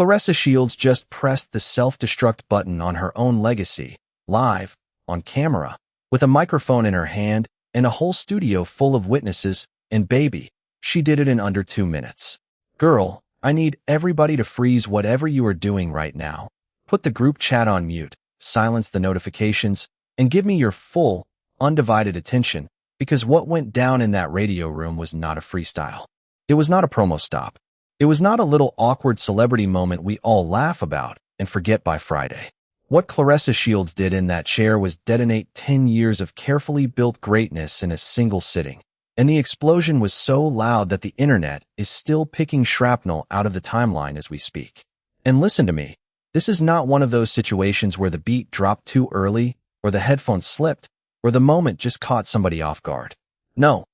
Claressa Shields just pressed the self-destruct button on her own legacy, live, on camera, with a microphone in her hand and a whole studio full of witnesses, and baby, she did it in under 2 minutes. Girl, I need everybody to freeze whatever you are doing right now. Put the group chat on mute, silence the notifications, and give me your full, undivided attention, because what went down in that radio room was not a freestyle. It was not a promo stop. It was not a little awkward celebrity moment we all laugh about and forget by Friday. What Claressa Shields did in that chair was detonate 10 years of carefully built greatness in a single sitting. And the explosion was so loud that the internet is still picking shrapnel out of the timeline as we speak. And listen to me, this is not one of those situations where the beat dropped too early, or the headphones slipped, or the moment just caught somebody off guard. No.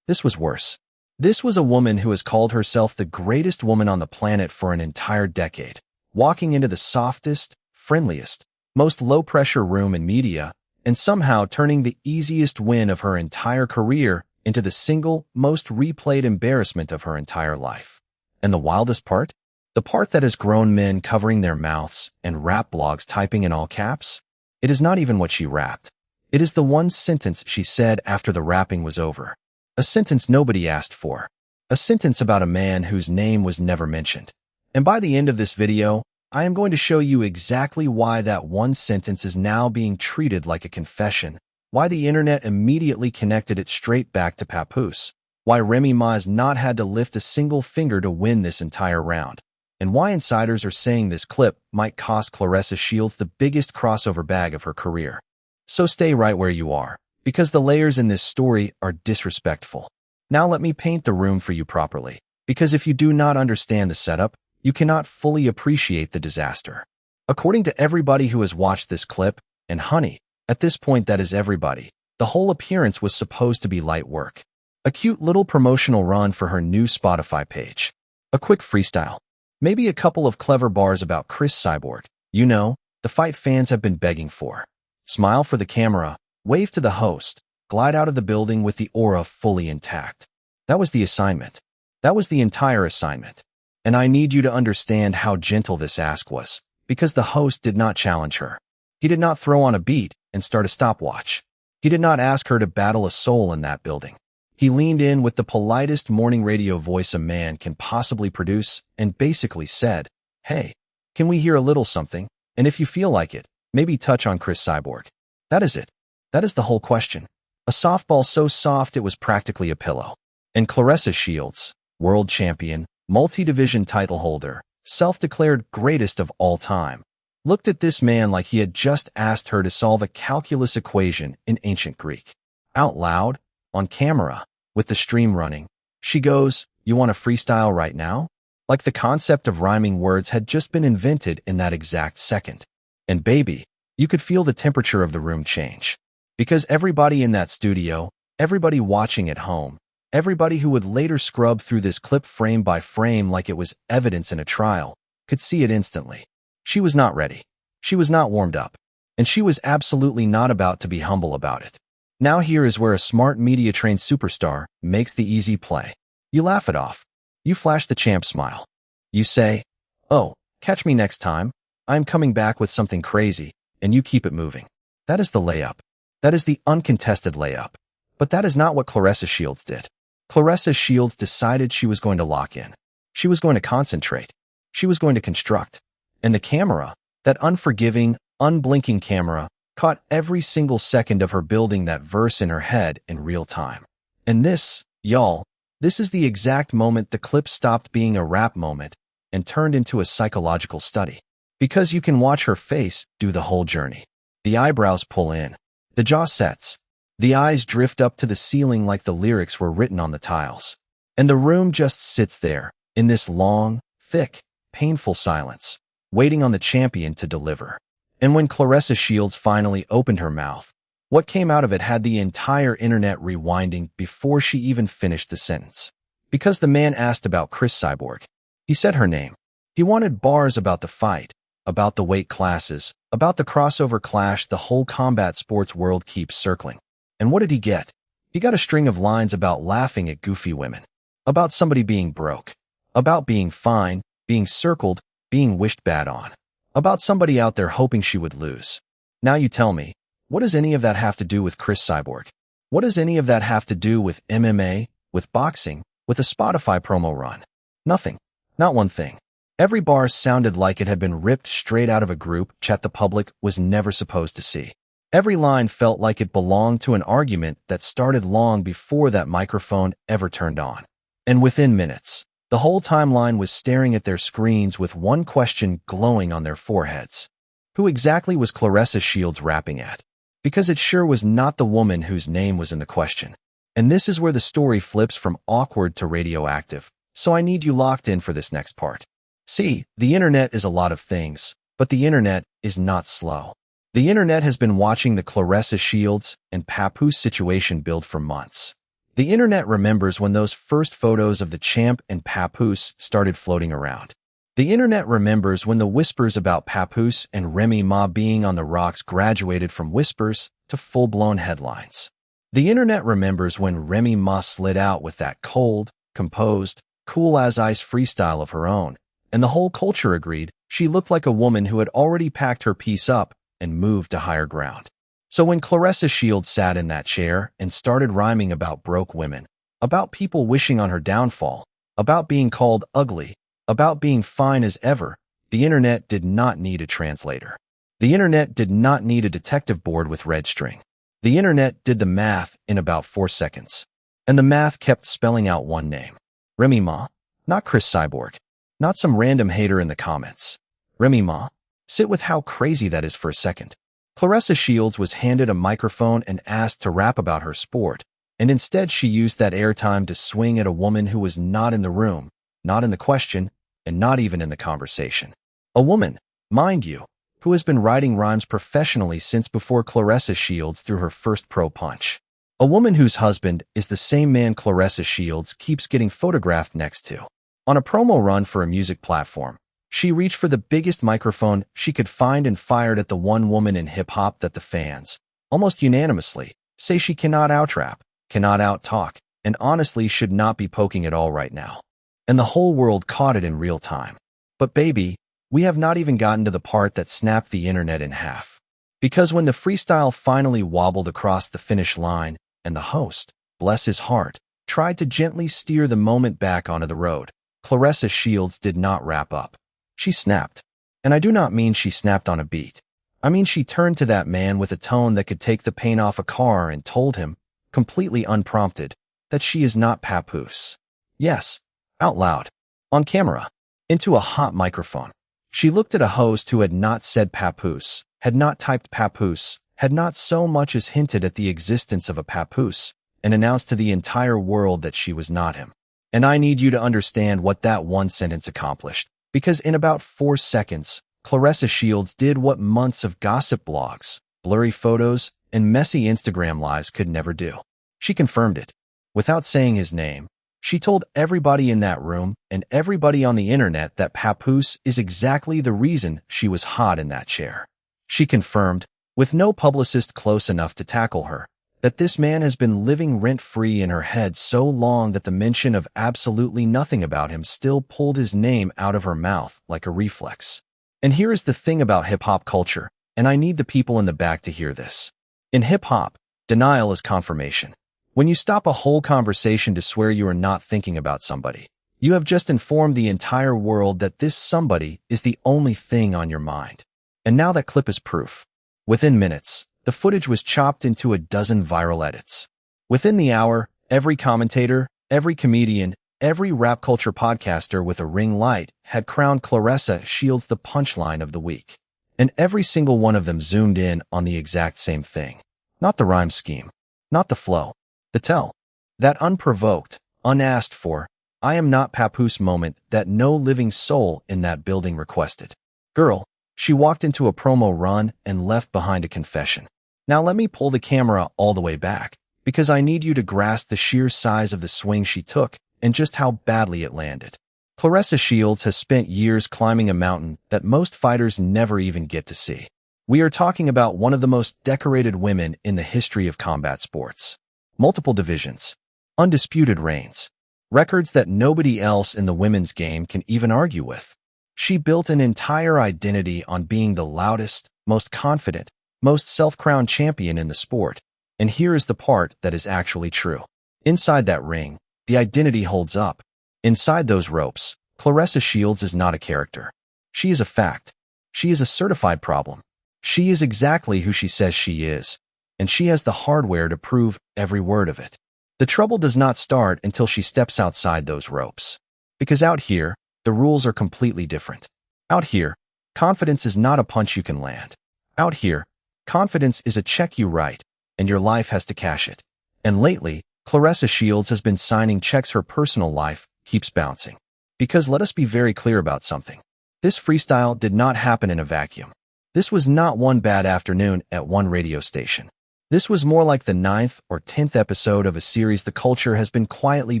This was worse. This was a woman who has called herself the greatest woman on the planet for an entire decade, walking into the softest, friendliest, most low-pressure room in media, and somehow turning the easiest win of her entire career into the single, most replayed embarrassment of her entire life. And the wildest part? The part that has grown men covering their mouths and rap blogs typing in all caps? It is not even what she rapped. It is the one sentence she said after the rapping was over. A sentence nobody asked for. A sentence about a man whose name was never mentioned. And by the end of this video, I am going to show you exactly why that one sentence is now being treated like a confession, why the internet immediately connected it straight back to Papoose, why Remy Ma has not had to lift a single finger to win this entire round, and why insiders are saying this clip might cost Claressa Shields the biggest crossover bag of her career. So stay right where you are, because the layers in this story are disrespectful. Now let me paint the room for you properly, because if you do not understand the setup, you cannot fully appreciate the disaster. According to everybody who has watched this clip, and honey, at this point that is everybody, the whole appearance was supposed to be light work. A cute little promotional run for her new Spotify page. A quick freestyle. Maybe a couple of clever bars about Cris Cyborg. You know, the fight fans have been begging for. Smile for the camera, wave to the host, glide out of the building with the aura fully intact. That was the assignment. That was the entire assignment. And I need you to understand how gentle this ask was, because the host did not challenge her. He did not throw on a beat and start a stopwatch. He did not ask her to battle a soul in that building. He leaned in with the politest morning radio voice a man can possibly produce and basically said, "Hey, can we hear a little something? And if you feel like it, maybe touch on Cris Cyborg." That is it. That is the whole question. A softball so soft it was practically a pillow. And Claressa Shields, world champion, multi-division title holder, self-declared greatest of all time, looked at this man like he had just asked her to solve a calculus equation in ancient Greek. Out loud, on camera, with the stream running, she goes, "You want a freestyle right now?" Like the concept of rhyming words had just been invented in that exact second. And baby, you could feel the temperature of the room change. Because everybody in that studio, everybody watching at home, everybody who would later scrub through this clip frame by frame like it was evidence in a trial, could see it instantly. She was not ready. She was not warmed up. And she was absolutely not about to be humble about it. Now here is where a smart media-trained superstar makes the easy play. You laugh it off. You flash the champ smile. You say, "Oh, catch me next time. I'm coming back with something crazy," and you keep it moving. That is the layup. That is the uncontested layup. But that is not what Claressa Shields did. Claressa Shields decided she was going to lock in. She was going to concentrate. She was going to construct. And the camera, that unforgiving, unblinking camera, caught every single second of her building that verse in her head in real time. And this, y'all, this is the exact moment the clip stopped being a rap moment and turned into a psychological study. Because you can watch her face do the whole journey. The eyebrows pull in. The jaw sets. The eyes drift up to the ceiling like the lyrics were written on the tiles. And the room just sits there, in this long, thick, painful silence, waiting on the champion to deliver. And when Claressa Shields finally opened her mouth, what came out of it had the entire internet rewinding before she even finished the sentence. Because the man asked about Cris Cyborg. He said her name. He wanted bars about the fight, about the weight classes, about the crossover clash the whole combat sports world keeps circling. And what did he get? He got a string of lines about laughing at goofy women, about somebody being broke, about being fine, being circled, being wished bad on. About somebody out there hoping she would lose. Now you tell me, what does any of that have to do with Cris Cyborg? What does any of that have to do with MMA, with boxing, with a Spotify promo run? Nothing. Not one thing. Every bar sounded like it had been ripped straight out of a group chat the public was never supposed to see. Every line felt like it belonged to an argument that started long before that microphone ever turned on. And within minutes, the whole timeline was staring at their screens with one question glowing on their foreheads. Who exactly was Claressa Shields rapping at? Because it sure was not the woman whose name was in the question. And this is where the story flips from awkward to radioactive, so I need you locked in for this next part. See, the internet is a lot of things, but the internet is not slow. The internet has been watching the Claressa Shields and Papoose situation build for months. The internet remembers when those first photos of the champ and Papoose started floating around. The internet remembers when the whispers about Papoose and Remy Ma being on the rocks graduated from whispers to full-blown headlines. The internet remembers when Remy Ma slid out with that cold, composed, cool-as-ice freestyle of her own, and the whole culture agreed she looked like a woman who had already packed her piece up and moved to higher ground. So when Claressa Shields sat in that chair and started rhyming about broke women, about people wishing on her downfall, about being called ugly, about being fine as ever, the internet did not need a translator. The internet did not need a detective board with red string. The internet did the math in about 4 seconds. And the math kept spelling out one name. Remy Ma, not Cris Cyborg. Not some random hater in the comments. Remy Ma. Sit with how crazy that is for a second. Claressa Shields was handed a microphone and asked to rap about her sport, and instead she used that airtime to swing at a woman who was not in the room, not in the question, and not even in the conversation. A woman, mind you, who has been writing rhymes professionally since before Claressa Shields threw her first pro punch. A woman whose husband is the same man Claressa Shields keeps getting photographed next to. On a promo run for a music platform, she reached for the biggest microphone she could find and fired at the one woman in hip-hop that the fans, almost unanimously, say she cannot out-rap, cannot out-talk, and honestly should not be poking at all right now. And the whole world caught it in real time. But baby, we have not even gotten to the part that snapped the internet in half. Because when the freestyle finally wobbled across the finish line, and the host, bless his heart, tried to gently steer the moment back onto the road, Claressa Shields did not wrap up. She snapped. And I do not mean she snapped on a beat. I mean she turned to that man with a tone that could take the paint off a car and told him, completely unprompted, that she is not Papoose. Yes, out loud, on camera, into a hot microphone. She looked at a host who had not said Papoose, had not typed Papoose, had not so much as hinted at the existence of a Papoose, and announced to the entire world that she was not him. And I need you to understand what that one sentence accomplished, because in about 4 seconds, Claressa Shields did what months of gossip blogs, blurry photos, and messy Instagram lives could never do. She confirmed it. Without saying his name, she told everybody in that room and everybody on the internet that Papoose is exactly the reason she was hot in that chair. She confirmed, with no publicist close enough to tackle her, that this man has been living rent-free in her head so long that the mention of absolutely nothing about him still pulled his name out of her mouth like a reflex. And here is the thing about hip-hop culture, and I need the people in the back to hear this. In hip-hop, denial is confirmation. When you stop a whole conversation to swear you are not thinking about somebody, you have just informed the entire world that this somebody is the only thing on your mind. And now that clip is proof. Within minutes, the footage was chopped into a dozen viral edits. Within the hour, every commentator, every comedian, every rap culture podcaster with a ring light had crowned Claressa Shields the punchline of the week. And every single one of them zoomed in on the exact same thing. Not the rhyme scheme. Not the flow. The tell. That unprovoked, unasked for, I am not Papoose moment that no living soul in that building requested. Girl, she walked into a promo run and left behind a confession. Now let me pull the camera all the way back, because I need you to grasp the sheer size of the swing she took and just how badly it landed. Claressa Shields has spent years climbing a mountain that most fighters never even get to see. We are talking about one of the most decorated women in the history of combat sports. Multiple divisions, undisputed reigns, records that nobody else in the women's game can even argue with. She built an entire identity on being the loudest, most confident, most self-crowned champion in the sport. And here is the part that is actually true. Inside that ring, the identity holds up. Inside those ropes, Claressa Shields is not a character. She is a fact. She is a certified problem. She is exactly who she says she is, and she has the hardware to prove every word of it. The trouble does not start until she steps outside those ropes. Because out here, the rules are completely different. Out here, confidence is not a punch you can land. Out here, confidence is a check you write, and your life has to cash it. And lately, Claressa Shields has been signing checks. Her personal life keeps bouncing. Because let us be very clear about something. This freestyle did not happen in a vacuum. This was not one bad afternoon at one radio station. This was more like the 9th or 10th episode of a series the culture has been quietly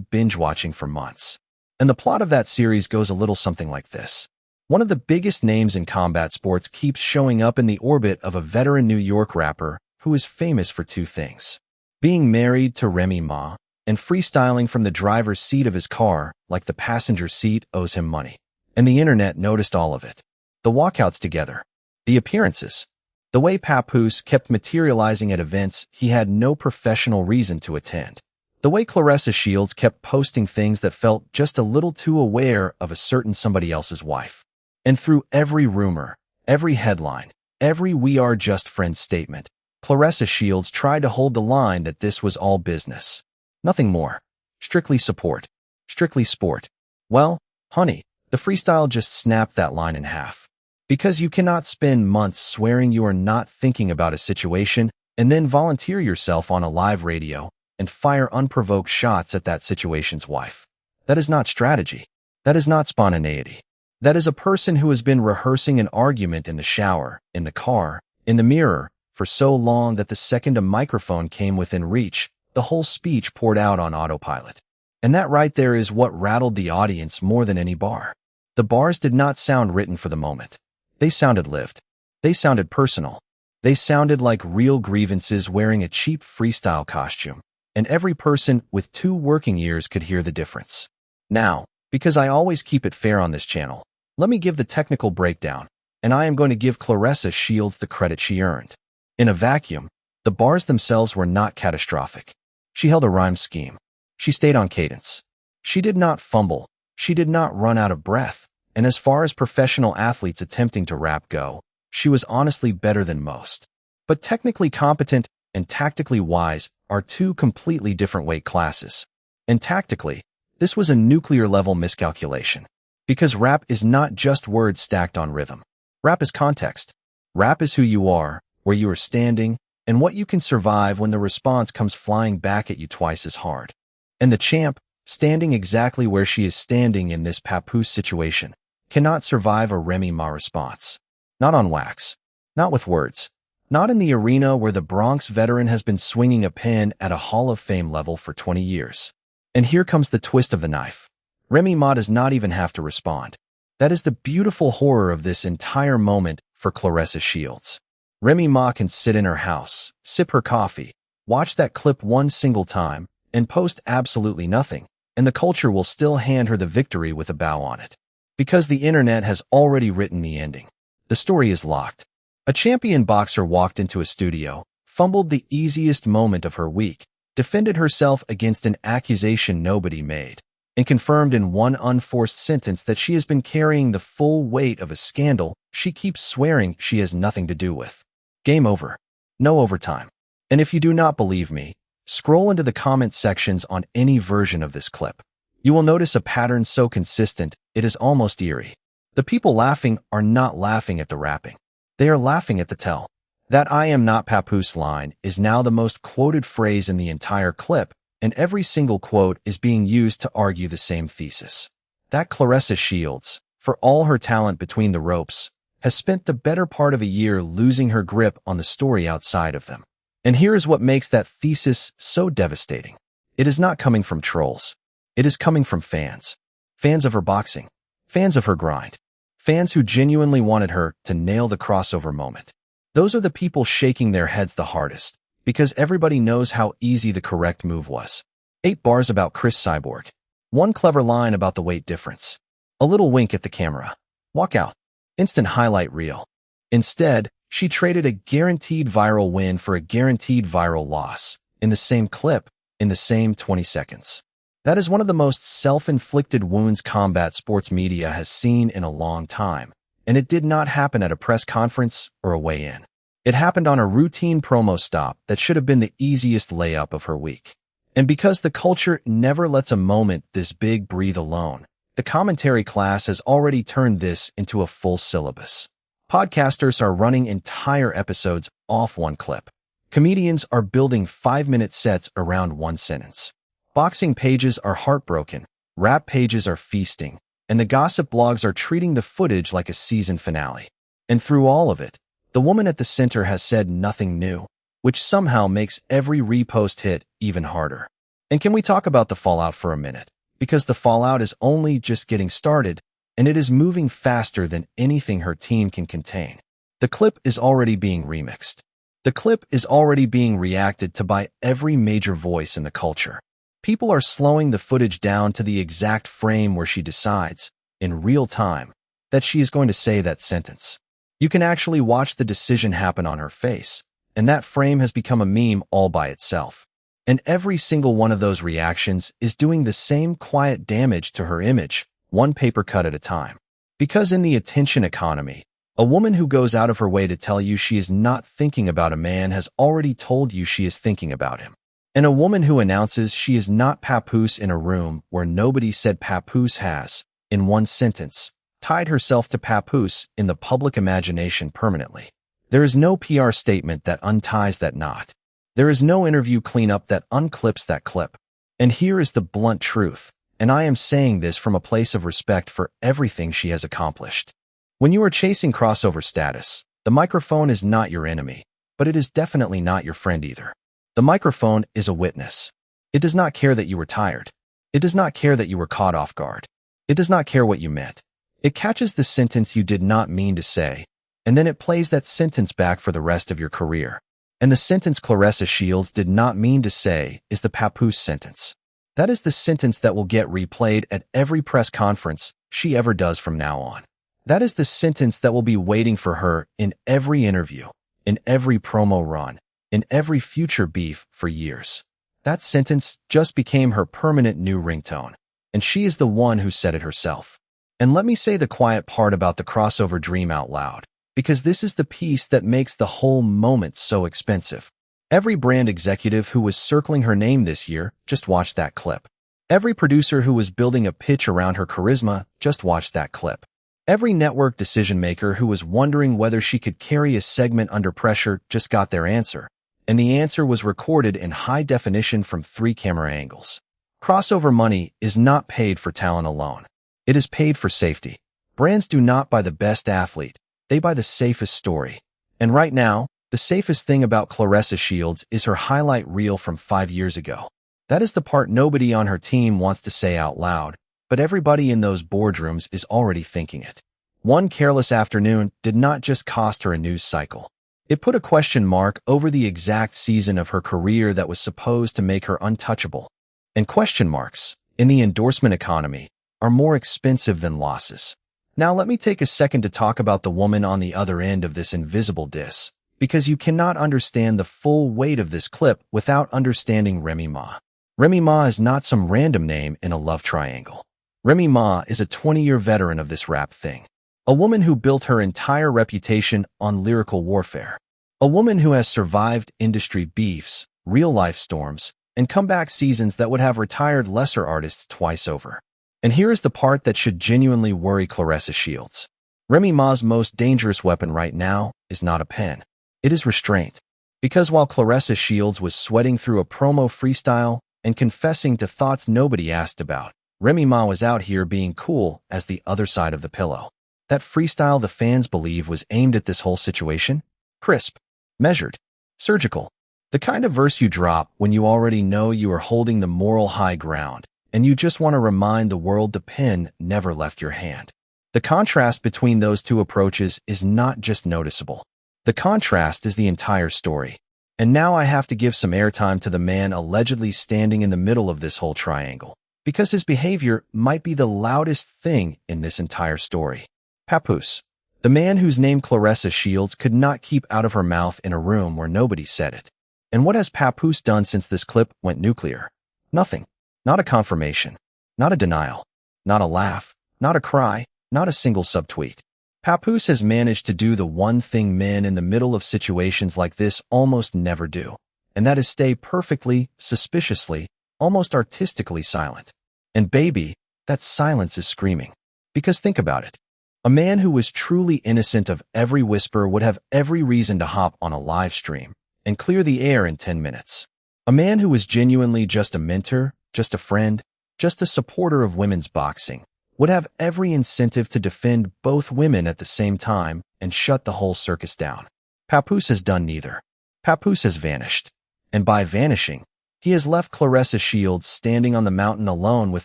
binge-watching for months. And the plot of that series goes a little something like this. One of the biggest names in combat sports keeps showing up in the orbit of a veteran New York rapper who is famous for two things: being married to Remy Ma and freestyling from the driver's seat of his car like the passenger seat owes him money. And the internet noticed all of it. The walkouts together. The appearances. The way Papoose kept materializing at events he had no professional reason to attend. The way Claressa Shields kept posting things that felt just a little too aware of a certain somebody else's wife. And through every rumor, every headline, every "we are just friends" statement, Claressa Shields tried to hold the line that this was all business. Nothing more. Strictly support. Strictly sport. Well, honey, the freestyle just snapped that line in half. Because you cannot spend months swearing you are not thinking about a situation and then volunteer yourself on a live radio and fire unprovoked shots at that situation's wife. That is not strategy. That is not spontaneity. That is a person who has been rehearsing an argument in the shower, in the car, in the mirror, for so long that the second a microphone came within reach, the whole speech poured out on autopilot. And that right there is what rattled the audience more than any bar. The bars did not sound written for the moment. They sounded lived. They sounded personal. They sounded like real grievances wearing a cheap freestyle costume. And every person with 2 working ears could hear the difference. Now, because I always keep it fair on this channel, let me give the technical breakdown, and I am going to give Claressa Shields the credit she earned. In a vacuum, the bars themselves were not catastrophic. She held a rhyme scheme. She stayed on cadence. She did not fumble. She did not run out of breath. And as far as professional athletes attempting to rap go, she was honestly better than most. But technically competent and tactically wise are 2 completely different weight classes. And tactically, this was a nuclear-level miscalculation. Because rap is not just words stacked on rhythm. Rap is context. Rap is who you are, where you are standing, and what you can survive when the response comes flying back at you twice as hard. And the champ, standing exactly where she is standing in this Papoose situation, cannot survive a Remy Ma response. Not on wax. Not with words. Not in the arena where the Bronx veteran has been swinging a pen at a Hall of Fame level for 20 years. And here comes the twist of the knife. Remy Ma does not even have to respond. That is the beautiful horror of this entire moment for Claressa Shields. Remy Ma can sit in her house, sip her coffee, watch that clip one single time, and post absolutely nothing, and the culture will still hand her the victory with a bow on it. Because the internet has already written the ending. The story is locked. A champion boxer walked into a studio, fumbled the easiest moment of her week, defended herself against an accusation nobody made, and confirmed in one unforced sentence that she has been carrying the full weight of a scandal she keeps swearing she has nothing to do with. Game over. No overtime. And if you do not believe me, scroll into the comment sections on any version of this clip. You will notice a pattern so consistent, it is almost eerie. The people laughing are not laughing at the rapping. They are laughing at the tell. That "I am not Papoose" line is now the most quoted phrase in the entire clip, and every single quote is being used to argue the same thesis. That Claressa Shields, for all her talent between the ropes, has spent the better part of a year losing her grip on the story outside of them. And here is what makes that thesis so devastating. It is not coming from trolls. It is coming from fans. Fans of her boxing. Fans of her grind. Fans who genuinely wanted her to nail the crossover moment. Those are the people shaking their heads the hardest, because everybody knows how easy the correct move was. 8 bars about Cris Cyborg. 1 clever line about the weight difference. A little wink at the camera. Walkout. Instant highlight reel. Instead, she traded a guaranteed viral win for a guaranteed viral loss in the same clip, in the same 20 seconds. That is one of the most self-inflicted wounds combat sports media has seen in a long time, and it did not happen at a press conference or a weigh-in. It happened on a routine promo stop that should have been the easiest layup of her week. And because the culture never lets a moment this big breathe alone, the commentary class has already turned this into a full syllabus. Podcasters are running entire episodes off one clip. Comedians are building 5-minute sets around one sentence. Boxing pages are heartbroken, rap pages are feasting, and the gossip blogs are treating the footage like a season finale. And through all of it, the woman at the center has said nothing new, which somehow makes every repost hit even harder. And can we talk about the fallout for a minute? Because the fallout is only just getting started, and it is moving faster than anything her team can contain. The clip is already being remixed. The clip is already being reacted to by every major voice in the culture. People are slowing the footage down to the exact frame where she decides, in real time, that she is going to say that sentence. You can actually watch the decision happen on her face, and that frame has become a meme all by itself. And every single one of those reactions is doing the same quiet damage to her image, one paper cut at a time. Because in the attention economy, a woman who goes out of her way to tell you she is not thinking about a man has already told you she is thinking about him. And a woman who announces she is not Papoose in a room where nobody said Papoose has, in one sentence, tied herself to Papoose in the public imagination permanently. There is no PR statement that unties that knot. There is no interview cleanup that unclips that clip. And here is the blunt truth, and I am saying this from a place of respect for everything she has accomplished. When you are chasing crossover status, the microphone is not your enemy, but it is definitely not your friend either. The microphone is a witness. It does not care that you were tired. It does not care that you were caught off guard. It does not care what you meant. It catches the sentence you did not mean to say, and then it plays that sentence back for the rest of your career. And the sentence Claressa Shields did not mean to say is the Papoose sentence. That is the sentence that will get replayed at every press conference she ever does from now on. That is the sentence that will be waiting for her in every interview, in every promo run, in every future beef for years. That sentence just became her permanent new ringtone, and she is the one who said it herself. And let me say the quiet part about the crossover dream out loud, because this is the piece that makes the whole moment so expensive. Every brand executive who was circling her name this year just watched that clip. Every producer who was building a pitch around her charisma just watched that clip. Every network decision-maker who was wondering whether she could carry a segment under pressure just got their answer, and the answer was recorded in high definition from 3 camera angles. Crossover money is not paid for talent alone. It is paid for safety. Brands do not buy the best athlete, they buy the safest story. And right now, the safest thing about Claressa Shields is her highlight reel from 5 years ago. That is the part nobody on her team wants to say out loud, but everybody in those boardrooms is already thinking it. One careless afternoon did not just cost her a news cycle. It put a question mark over the exact season of her career that was supposed to make her untouchable. And question marks, in the endorsement economy, are more expensive than losses. Now let me take a second to talk about the woman on the other end of this invisible diss, because you cannot understand the full weight of this clip without understanding Remy Ma. Remy Ma is not some random name in a love triangle. Remy Ma is a 20-year veteran of this rap thing. A woman who built her entire reputation on lyrical warfare. A woman who has survived industry beefs, real-life storms, and comeback seasons that would have retired lesser artists twice over. And here is the part that should genuinely worry Claressa Shields. Remy Ma's most dangerous weapon right now is not a pen. It is restraint. Because while Claressa Shields was sweating through a promo freestyle and confessing to thoughts nobody asked about, Remy Ma was out here being cool as the other side of the pillow. That freestyle the fans believe was aimed at this whole situation? Crisp, measured, surgical. The kind of verse you drop when you already know you are holding the moral high ground, and you just want to remind the world the pen never left your hand. The contrast between those two approaches is not just noticeable. The contrast is the entire story. And now I have to give some airtime to the man allegedly standing in the middle of this whole triangle, because his behavior might be the loudest thing in this entire story. Papoose, the man whose name Claressa Shields could not keep out of her mouth in a room where nobody said it. And what has Papoose done since this clip went nuclear? Nothing. Not a confirmation. Not a denial. Not a laugh. Not a cry. Not a single subtweet. Papoose has managed to do the one thing men in the middle of situations like this almost never do, and that is stay perfectly, suspiciously, almost artistically silent. And baby, that silence is screaming. Because think about it. A man who was truly innocent of every whisper would have every reason to hop on a live stream and clear the air in 10 minutes. A man who was genuinely just a mentor, just a friend, just a supporter of women's boxing, would have every incentive to defend both women at the same time and shut the whole circus down. Papoose has done neither. Papoose has vanished. And by vanishing, he has left Claressa Shields standing on the mountain alone with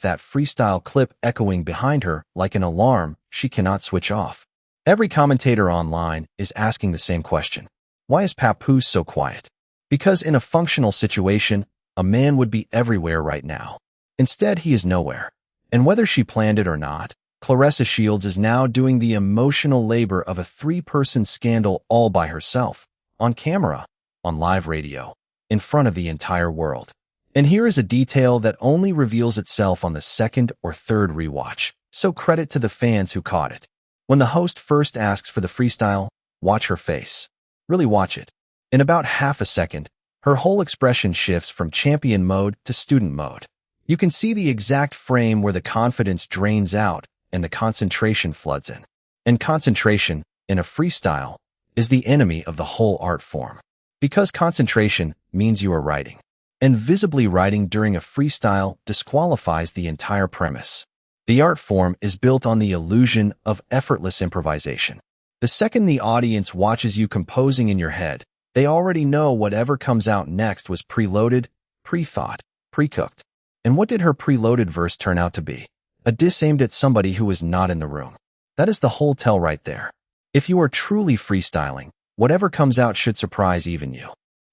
that freestyle clip echoing behind her like an alarm she cannot switch off. Every commentator online is asking the same question. Why is Papoose so quiet? Because in a functional situation, a man would be everywhere right now. Instead, he is nowhere. And whether she planned it or not, Claressa Shields is now doing the emotional labor of a 3-person scandal all by herself, on camera, on live radio, in front of the entire world. And here is a detail that only reveals itself on the second or third rewatch, so credit to the fans who caught it. When the host first asks for the freestyle, watch her face. Really watch it. In about half a second, her whole expression shifts from champion mode to student mode. You can see the exact frame where the confidence drains out and the concentration floods in. And concentration, in a freestyle, is the enemy of the whole art form. Because concentration means you are writing. And visibly writing during a freestyle disqualifies the entire premise. The art form is built on the illusion of effortless improvisation. The second the audience watches you composing in your head, they already know whatever comes out next was preloaded, pre-thought, pre-cooked. And what did her preloaded verse turn out to be? A diss aimed at somebody who was not in the room. That is the whole tell right there. If you are truly freestyling, whatever comes out should surprise even you.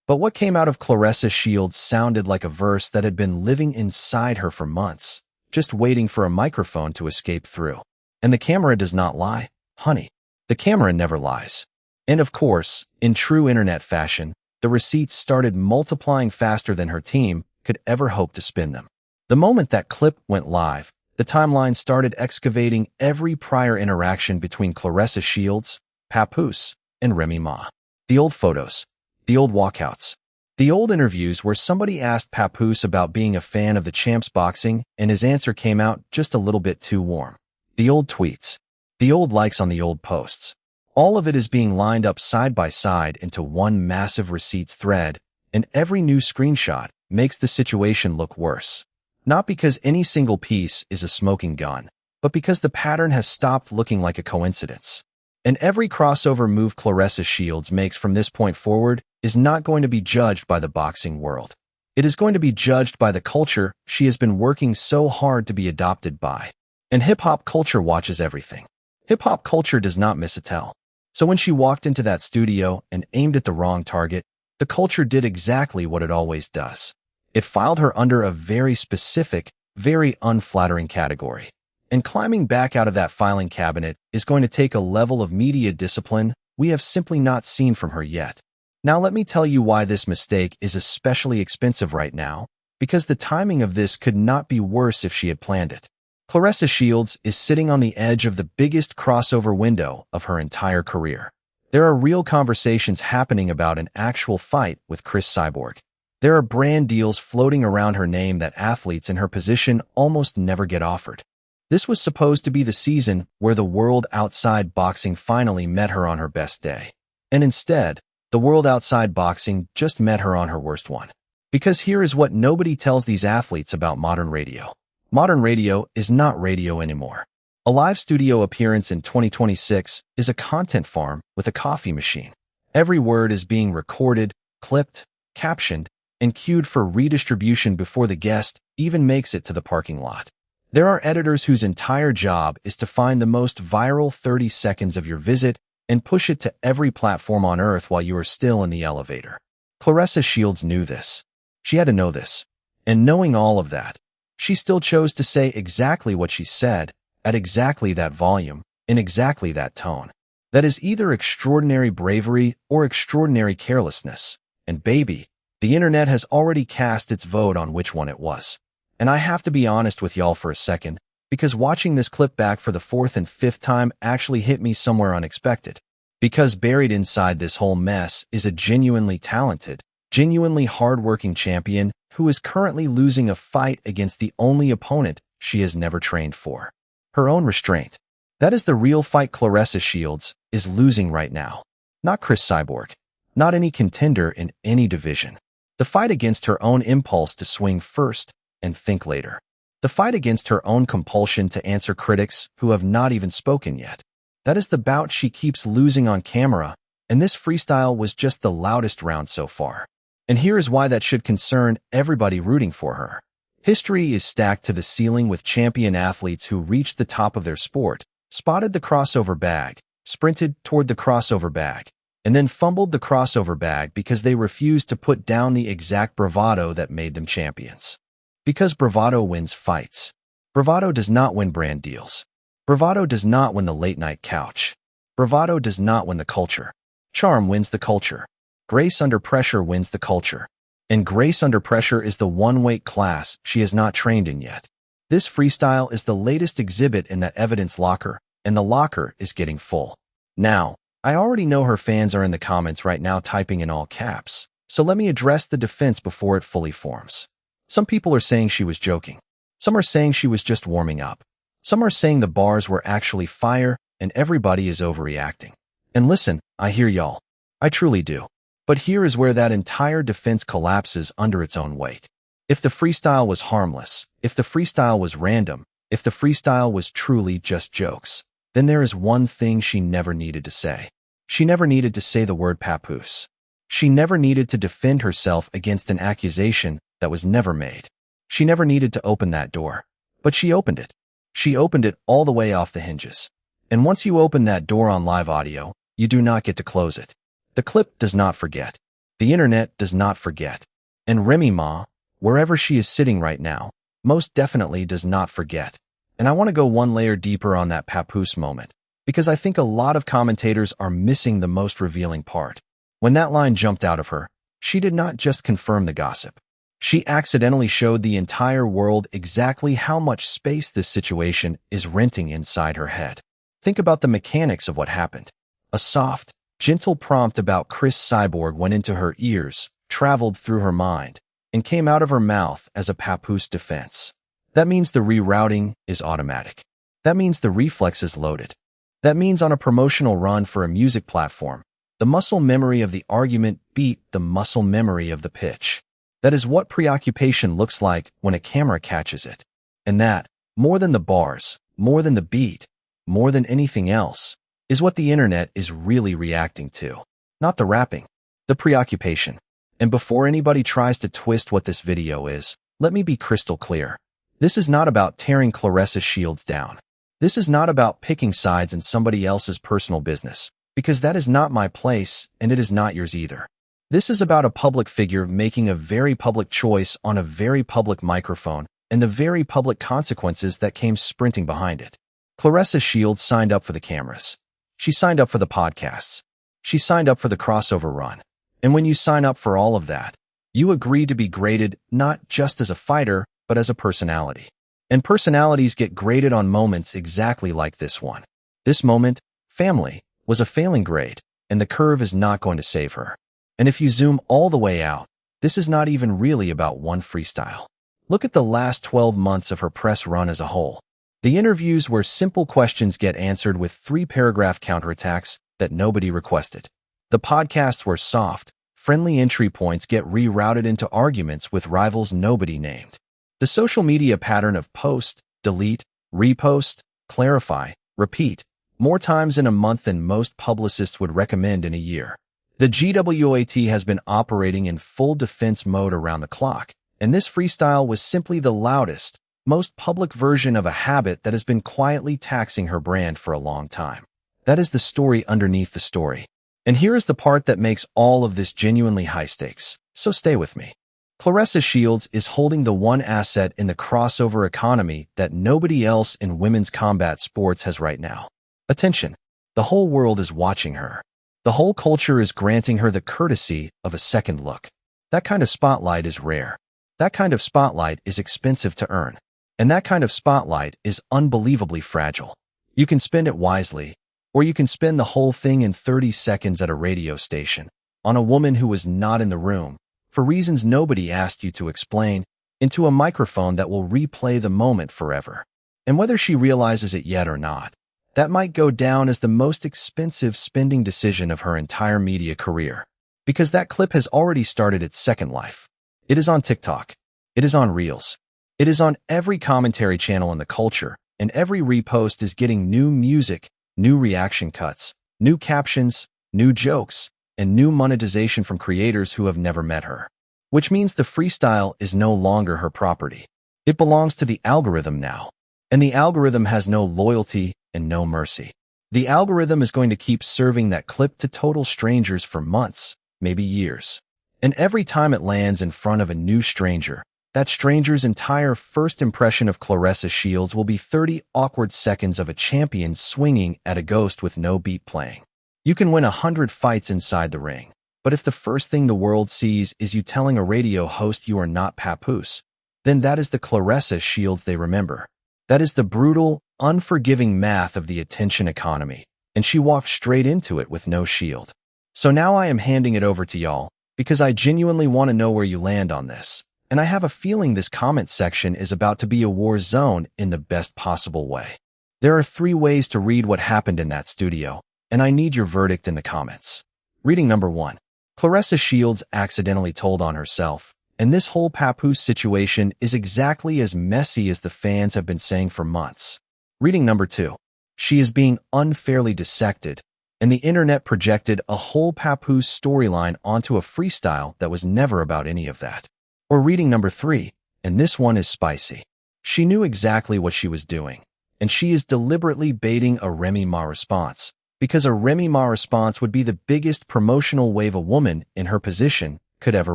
But what came out of Claressa Shields sounded like a verse that had been living inside her for months, just waiting for a microphone to escape through. And the camera does not lie, honey. The camera never lies. And of course, in true internet fashion, the receipts started multiplying faster than her team could ever hope to spin them. The moment that clip went live, the timeline started excavating every prior interaction between Claressa Shields, Papoose, and Remy Ma. The old photos, the old walkouts, the old interviews where somebody asked Papoose about being a fan of the champ's boxing and his answer came out just a little bit too warm. The old tweets, the old likes on the old posts. All of it is being lined up side by side into one massive receipts thread, and every new screenshot makes the situation look worse. Not because any single piece is a smoking gun, but because the pattern has stopped looking like a coincidence. And every crossover move Claressa Shields makes from this point forward is not going to be judged by the boxing world. It is going to be judged by the culture she has been working so hard to be adopted by. And hip-hop culture watches everything. Hip-hop culture does not miss a tell. So when she walked into that studio and aimed at the wrong target, the culture did exactly what it always does. It filed her under a very specific, very unflattering category. And climbing back out of that filing cabinet is going to take a level of media discipline we have simply not seen from her yet. Now let me tell you why this mistake is especially expensive right now, because the timing of this could not be worse if she had planned it. Claressa Shields is sitting on the edge of the biggest crossover window of her entire career. There are real conversations happening about an actual fight with Cris Cyborg. There are brand deals floating around her name that athletes in her position almost never get offered. This was supposed to be the season where the world outside boxing finally met her on her best day. And instead, the world outside boxing just met her on her worst one. Because here is what nobody tells these athletes about modern radio. Modern radio is not radio anymore. A live studio appearance in 2026 is a content farm with a coffee machine. Every word is being recorded, clipped, captioned, and queued for redistribution before the guest even makes it to the parking lot. There are editors whose entire job is to find the most viral 30 seconds of your visit and push it to every platform on earth while you are still in the elevator. Claressa Shields knew this. She had to know this. And knowing all of that, she still chose to say exactly what she said, at exactly that volume, in exactly that tone. That is either extraordinary bravery or extraordinary carelessness. And baby, the internet has already cast its vote on which one it was. And I have to be honest with y'all for a second, because watching this clip back for the fourth and fifth time actually hit me somewhere unexpected. Because buried inside this whole mess is a genuinely talented, genuinely hardworking champion who is currently losing a fight against the only opponent she has never trained for. Her own restraint. That is the real fight Claressa Shields is losing right now. Not Cris Cyborg. Not any contender in any division. The fight against her own impulse to swing first and think later. The fight against her own compulsion to answer critics who have not even spoken yet. That is the bout she keeps losing on camera, and this freestyle was just the loudest round so far. And here is why that should concern everybody rooting for her. History is stacked to the ceiling with champion athletes who reached the top of their sport, spotted the crossover bag, sprinted toward the crossover bag, and then fumbled the crossover bag because they refused to put down the exact bravado that made them champions. Because bravado wins fights. Bravado does not win brand deals. Bravado does not win the late-night couch. Bravado does not win the culture. Charm wins the culture. Grace under pressure wins the culture. And grace under pressure is the one weight class she has not trained in yet. This freestyle is the latest exhibit in that evidence locker, and the locker is getting full. Now, I already know her fans are in the comments right now typing in all caps, so let me address the defense before it fully forms. Some people are saying she was joking. Some are saying she was just warming up. Some are saying the bars were actually fire and everybody is overreacting. And listen, I hear y'all. I truly do. But here is where that entire defense collapses under its own weight. If the freestyle was harmless, if the freestyle was random, if the freestyle was truly just jokes, then there is one thing she never needed to say. She never needed to say the word papoose. She never needed to defend herself against an accusation that was never made. She never needed to open that door. But she opened it. She opened it all the way off the hinges. And once you open that door on live audio, you do not get to close it. The clip does not forget. The internet does not forget. And Remy Ma, wherever she is sitting right now, most definitely does not forget. And I want to go one layer deeper on that papoose moment, because I think a lot of commentators are missing the most revealing part. When that line jumped out of her, she did not just confirm the gossip. She accidentally showed the entire world exactly how much space this situation is renting inside her head. Think about the mechanics of what happened. A soft, gentle prompt about Cris Cyborg went into her ears, traveled through her mind, and came out of her mouth as a papoose defense. That means the rerouting is automatic. That means the reflex is loaded. That means on a promotional run for a music platform, the muscle memory of the argument beat the muscle memory of the pitch. That is what preoccupation looks like when a camera catches it. And that, more than the bars, more than the beat, more than anything else, is what the internet is really reacting to. Not the rapping, the preoccupation. And before anybody tries to twist what this video is, let me be crystal clear. This is not about tearing Claressa Shields down. This is not about picking sides in somebody else's personal business, because that is not my place and it is not yours either. This is about a public figure making a very public choice on a very public microphone and the very public consequences that came sprinting behind it. Claressa Shields signed up for the cameras. She signed up for the podcasts. She signed up for the crossover run. And when you sign up for all of that, you agree to be graded not just as a fighter, but as a personality. And personalities get graded on moments exactly like this one. This moment, family, was a failing grade, and the curve is not going to save her. And if you zoom all the way out, this is not even really about one freestyle. Look at the last 12 months of her press run as a whole. The interviews where simple questions get answered with 3-paragraph counterattacks that nobody requested. The podcasts where soft, friendly entry points get rerouted into arguments with rivals nobody named. The social media pattern of post, delete, repost, clarify, repeat, more times in a month than most publicists would recommend in a year. The GWAT has been operating in full defense mode around the clock, and this freestyle was simply the loudest, most public version of a habit that has been quietly taxing her brand for a long time. That is the story underneath the story. And here is the part that makes all of this genuinely high stakes, so stay with me. Claressa Shields is holding the one asset in the crossover economy that nobody else in women's combat sports has right now. Attention. The whole world is watching her. The whole culture is granting her the courtesy of a second look. That kind of spotlight is rare. That kind of spotlight is expensive to earn. And that kind of spotlight is unbelievably fragile. You can spend it wisely, or you can spend the whole thing in 30 seconds at a radio station, on a woman who was not in the room, for reasons nobody asked you to explain, into a microphone that will replay the moment forever. And whether she realizes it yet or not, that might go down as the most expensive spending decision of her entire media career. Because that clip has already started its second life. It is on TikTok. It is on Reels. It is on every commentary channel in the culture, and every repost is getting new music, new reaction cuts, new captions, new jokes, and new monetization from creators who have never met her. Which means the freestyle is no longer her property. It belongs to the algorithm now. And the algorithm has no loyalty and no mercy. The algorithm is going to keep serving that clip to total strangers for months, maybe years. And every time it lands in front of a new stranger, that stranger's entire first impression of Claressa Shields will be 30 awkward seconds of a champion swinging at a ghost with no beat playing. You can win 100 fights inside the ring, but if the first thing the world sees is you telling a radio host you are not Papoose, then that is the Claressa Shields they remember. That is the brutal, unforgiving math of the attention economy, and she walked straight into it with no shield. So now I am handing it over to y'all, because I genuinely want to know where you land on this, and I have a feeling this comment section is about to be a war zone in the best possible way. There are 3 ways to read what happened in that studio, and I need your verdict in the comments. Reading number 1. Claressa Shields accidentally told on herself, and this whole Papoose situation is exactly as messy as the fans have been saying for months. Reading number 2. She is being unfairly dissected, and the internet projected a whole Papoose storyline onto a freestyle that was never about any of that. Or reading number 3, and this one is spicy. She knew exactly what she was doing, and she is deliberately baiting a Remy Ma response, because a Remy Ma response would be the biggest promotional wave a woman in her position could ever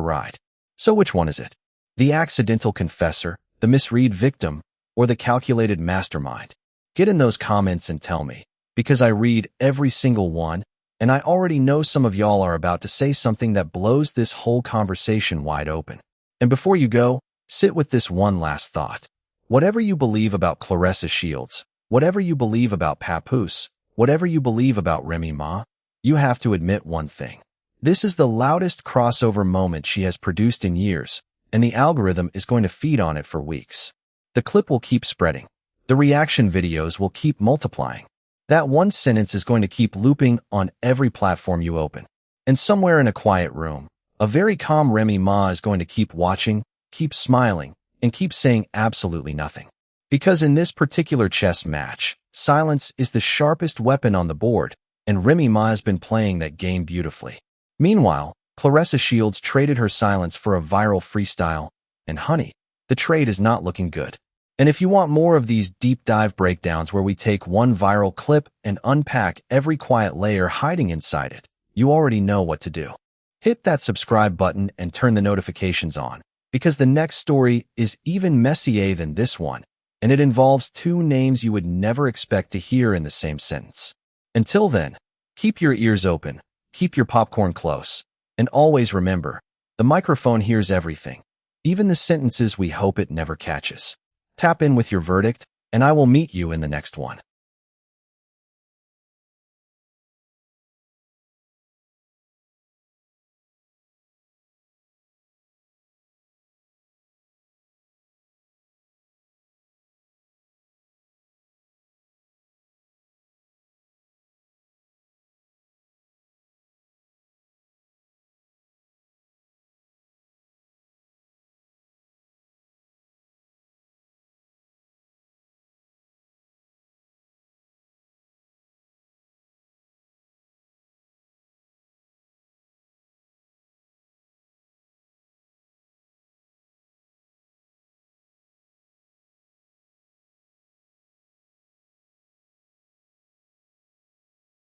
ride. So which one is it? The accidental confessor, the misread victim, or the calculated mastermind? Get in those comments and tell me, because I read every single one, and I already know some of y'all are about to say something that blows this whole conversation wide open. And before you go, sit with this one last thought. Whatever you believe about Claressa Shields, whatever you believe about Papoose, whatever you believe about Remy Ma, you have to admit one thing. This is the loudest crossover moment she has produced in years, and the algorithm is going to feed on it for weeks. The clip will keep spreading. The reaction videos will keep multiplying. That one sentence is going to keep looping on every platform you open. And somewhere in a quiet room, a very calm Remy Ma is going to keep watching, keep smiling, and keep saying absolutely nothing. Because in this particular chess match, silence is the sharpest weapon on the board, and Remy Ma has been playing that game beautifully. Meanwhile, Claressa Shields traded her silence for a viral freestyle, and honey, the trade is not looking good. And if you want more of these deep dive breakdowns where we take one viral clip and unpack every quiet layer hiding inside it, you already know what to do. Hit that subscribe button and turn the notifications on, because the next story is even messier than this one, and it involves 2 names you would never expect to hear in the same sentence. Until then, keep your ears open, keep your popcorn close, and always remember, the microphone hears everything, even the sentences we hope it never catches. Tap in with your verdict, and I will meet you in the next one.